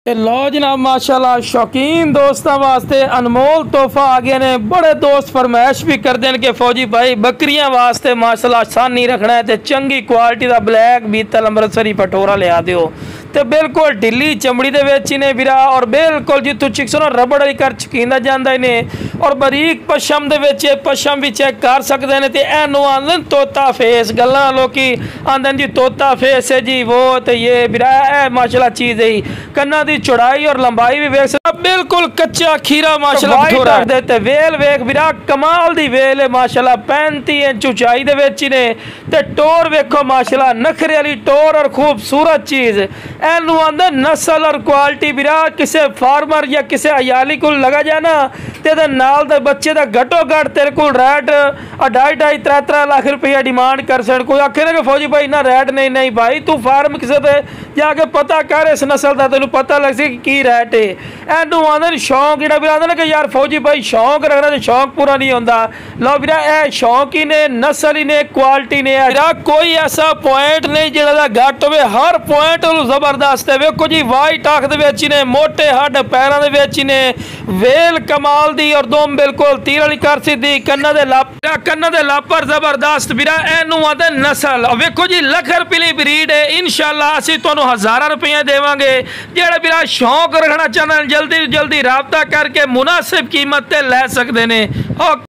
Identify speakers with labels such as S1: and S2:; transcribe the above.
S1: लो जनाब माशाल्लाह शौकीन दोस्तों वास्ते अनमोल तोहफा आ गए ने। बड़े दोस्त फरमाइश भी करते हैं कि फौजी भाई बकरियां वास्ते माशाल्लाह सानी रखना है तो चंगी क्वालिटी का ब्लैक बीतल अमृतसरी पटोरा लिया दियो तो बिल्कुल ढिली चमड़ी दे विच ही ने वीरा और बिल्कुल जितों चिक्सों रबड़ वाली कर चकींदा जांदा ही ने और बरीक पशम दे विच पशम भी चेक कर सकते हैं। तो एनू आंदे तोता फेस गल्लां लोकी आंदे जी तोता फेस है जी वो तो ये वीरा माशाल्लाह चीज़ है। कन्ना दी चौड़ाई और लंबाई भी वेख सकते बिल्कुल कच्चा खीरा माशाल्लाह देते वेल वेख वीरा कमाल दी वेल है माशाल्लाह 35 इंच ऊंचाई दे विच ही ने ते टोर वेखो माशाल्लाह नखरे वाली टोर और खूबसूरत चीज़ एनू आंदे नस्ल और क्वालिटी वीरा किसी फार्मर या किसी अयाली को लगा जाए ना तो नाल दे बच्चे का घटो घट तेरे को रेट 2.5-3 लाख रुपया डिमांड कर सकते। कोई आखे ना कि फौजी भाई ना रेट नहीं नहीं भाई तू फार्म किसी पे जाके पता कर इस नस्ल का तेन पता लग सी की रेट है। एनू आंदे शौक जो भी आते ना कि यार फौजी भाई शौक रखना तो शौक पूरा नहीं होता। लो वीरा ए शौक ही ने नस्ल ही ने क्वालिटी ने कोई ऐसा पॉइंट नहीं जो घट हो हर पॉइंट जबरदस्त है। वेखो जी वाइट अख दे ने मोटे हड पैरों के ने वेल कमाल दी और दुम बिल्कुल तीर वाली कर सीधी कन्ना दे लापर जबरदस्त वीरा एनू आते नस्ल। वेखो जी लख रुपये ब्रीड है इंशाल्लाह असीं तुहानूं 1000 रुपये देवांगे। जेड़ा वीरा शौक रखना चाहते जल्दी जल्दी राबता करके मुनासिब कीमत ते लै सकते हैं।